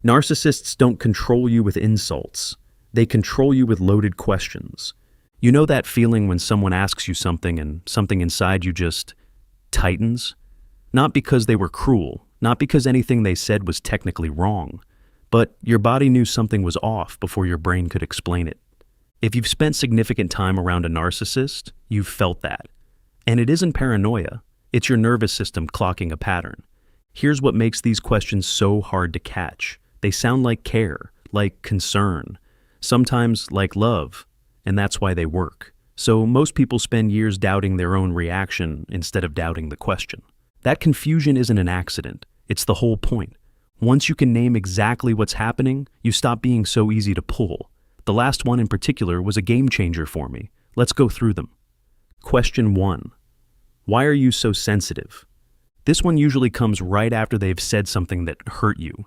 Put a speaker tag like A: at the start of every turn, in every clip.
A: Narcissists don't control you with insults. They control you with loaded questions. You know that feeling when someone asks you something and something inside you just tightens? Not because they were cruel, not because anything they said was technically wrong, but your body knew something was off before your brain could explain it. If you've spent significant time around a narcissist, you've felt that. And it isn't paranoia, it's your nervous system clocking a pattern. Here's what makes these questions so hard to catch. They sound like care, like concern, sometimes like love, and that's why they work. So most people spend years doubting their own reaction instead of doubting the question. That confusion isn't an accident, it's the whole point. Once you can name exactly what's happening, you stop being so easy to pull. The last one in particular was a game changer for me. Let's go through them. Question 1. Why are you so sensitive? This one usually comes right after they've said something that hurt you.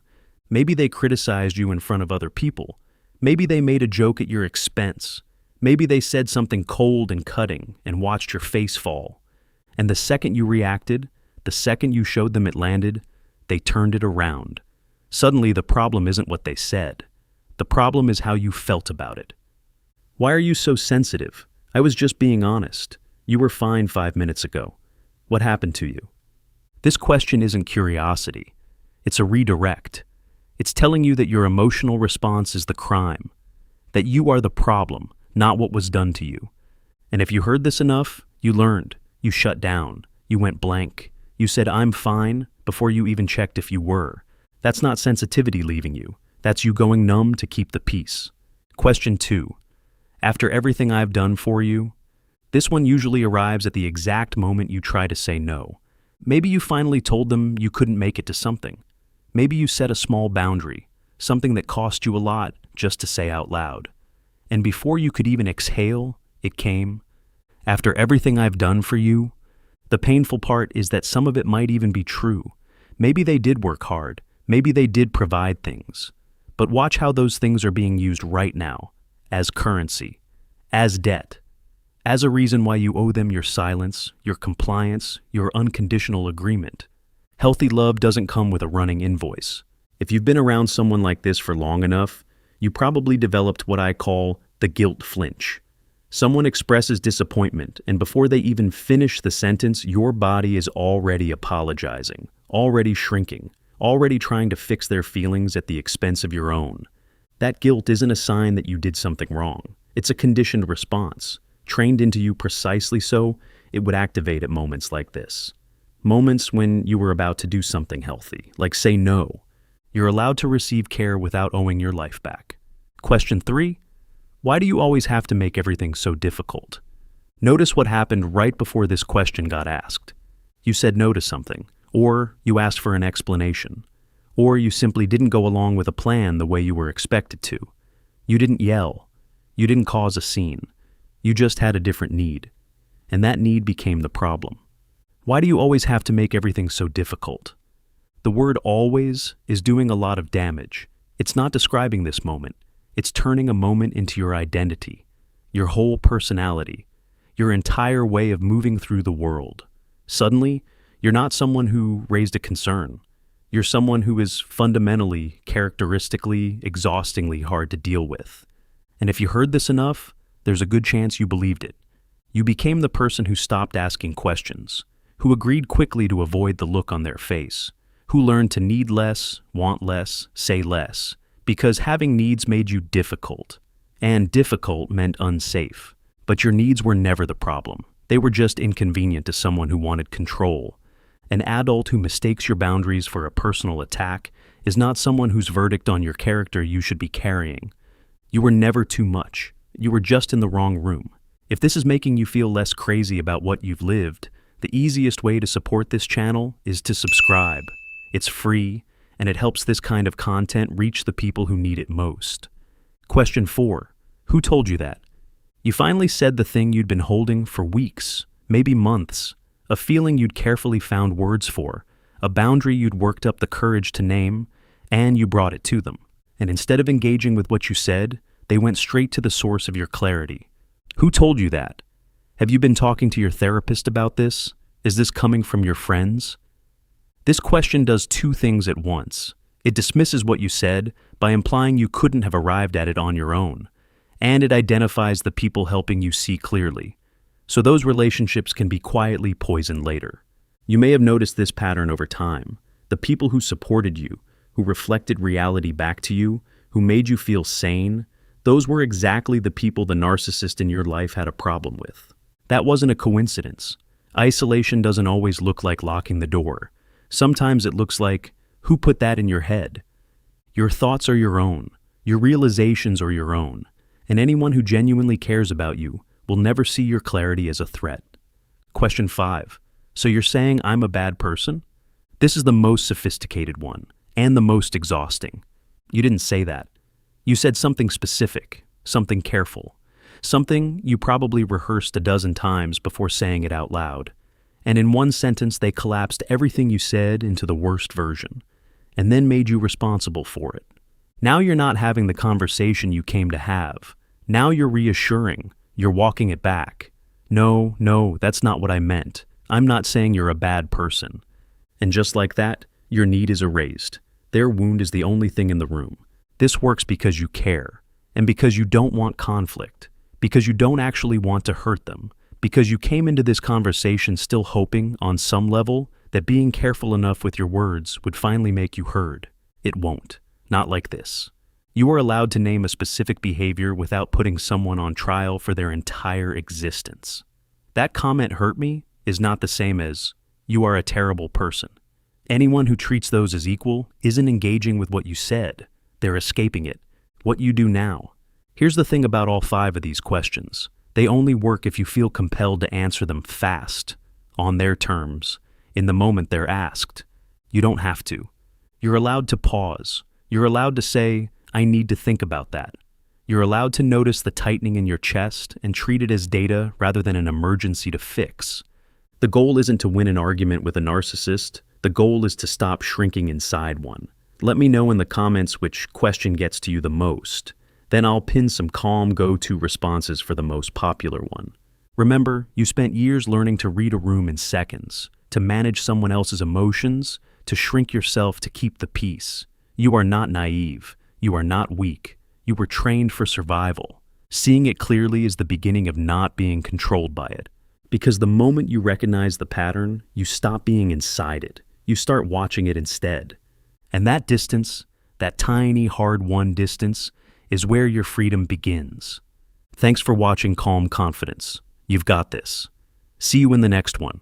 A: Maybe they criticized you in front of other people. Maybe they made a joke at your expense. Maybe they said something cold and cutting and watched your face fall. And the second you reacted, the second you showed them it landed, they turned it around. Suddenly the problem isn't what they said. The problem is how you felt about it. Why are you so sensitive? I was just being honest. You were fine 5 minutes ago. What happened to you? This question isn't curiosity. It's a redirect. It's telling you that your emotional response is the crime, that you are the problem, not what was done to you. And if you heard this enough, you learned, you shut down, you went blank. You said, "I'm fine," before you even checked if you were. That's not sensitivity leaving you. That's you going numb to keep the peace. Question 2. After everything I've done for you, this one usually arrives at the exact moment you try to say no. Maybe you finally told them you couldn't make it to something. Maybe you set a small boundary, something that cost you a lot just to say out loud. And before you could even exhale, it came. After everything I've done for you, the painful part is that some of it might even be true. Maybe they did work hard. Maybe they did provide things. But watch how those things are being used right now, as currency, as debt, as a reason why you owe them your silence, your compliance, your unconditional agreement. Healthy love doesn't come with a running invoice. If you've been around someone like this for long enough, you probably developed what I call the guilt flinch. Someone expresses disappointment, and before they even finish the sentence, your body is already apologizing, already shrinking, already trying to fix their feelings at the expense of your own. That guilt isn't a sign that you did something wrong. It's a conditioned response, trained into you precisely so it would activate at moments like this. Moments when you were about to do something healthy, like say no. You're allowed to receive care without owing your life back. Question 3. Why do you always have to make everything so difficult? Notice what happened right before this question got asked. You said no to something, or you asked for an explanation, or you simply didn't go along with a plan the way you were expected to. You didn't yell. You didn't cause a scene. You just had a different need, and that need became the problem. Why do you always have to make everything so difficult? The word always is doing a lot of damage. It's not describing this moment. It's turning a moment into your identity, your whole personality, your entire way of moving through the world. Suddenly, you're not someone who raised a concern. You're someone who is fundamentally, characteristically, exhaustingly hard to deal with. And if you heard this enough, there's a good chance you believed it. You became the person who stopped asking questions, who agreed quickly to avoid the look on their face, who learned to need less, want less, say less, because having needs made you difficult, and difficult meant unsafe. But your needs were never the problem. They were just inconvenient to someone who wanted control. An adult who mistakes your boundaries for a personal attack is not someone whose verdict on your character you should be carrying. You were never too much. You were just in the wrong room. If this is making you feel less crazy about what you've lived, the easiest way to support this channel is to subscribe. It's free, and it helps this kind of content reach the people who need it most. Question 4. Who told you that? You finally said the thing you'd been holding for weeks, maybe months, a feeling you'd carefully found words for, a boundary you'd worked up the courage to name, and you brought it to them. And instead of engaging with what you said, they went straight to the source of your clarity. Who told you that? Have you been talking to your therapist about this? Is this coming from your friends? This question does two things at once. It dismisses what you said by implying you couldn't have arrived at it on your own, and it identifies the people helping you see clearly. So those relationships can be quietly poisoned later. You may have noticed this pattern over time. The people who supported you, who reflected reality back to you, who made you feel sane, those were exactly the people the narcissist in your life had a problem with. That wasn't a coincidence. Isolation doesn't always look like locking the door. Sometimes it looks like, who put that in your head? Your thoughts are your own. Your realizations are your own. And anyone who genuinely cares about you will never see your clarity as a threat. Question 5. So you're saying I'm a bad person? This is the most sophisticated one, and the most exhausting. You didn't say that. You said something specific, something careful, something you probably rehearsed a dozen times before saying it out loud. And in one sentence, they collapsed everything you said into the worst version, and then made you responsible for it. Now you're not having the conversation you came to have. Now you're reassuring. You're walking it back. No, that's not what I meant. I'm not saying you're a bad person. And just like that, your need is erased. Their wound is the only thing in the room. This works because you care, and because you don't want conflict, because you don't actually want to hurt them, because you came into this conversation still hoping, on some level, that being careful enough with your words would finally make you heard. It won't. Not like this. You are allowed to name a specific behavior without putting someone on trial for their entire existence. That comment hurt me is not the same as, you are a terrible person. Anyone who treats those as equal isn't engaging with what you said. They're escaping it. What you do now. Here's the thing about all 5 of these questions. They only work if you feel compelled to answer them fast, on their terms, in the moment they're asked. You don't have to. You're allowed to pause. You're allowed to say, I need to think about that. You're allowed to notice the tightening in your chest and treat it as data rather than an emergency to fix. The goal isn't to win an argument with a narcissist. The goal is to stop shrinking inside one. Let me know in the comments which question gets to you the most. Then I'll pin some calm go-to responses for the most popular one. Remember, you spent years learning to read a room in seconds, to manage someone else's emotions, to shrink yourself to keep the peace. You are not naive. You are not weak. You were trained for survival. Seeing it clearly is the beginning of not being controlled by it. Because the moment you recognize the pattern, you stop being inside it. You start watching it instead. And that distance, that tiny, hard-won distance, is where your freedom begins. Thanks for watching Calm Confidence. You've got this. See you in the next one.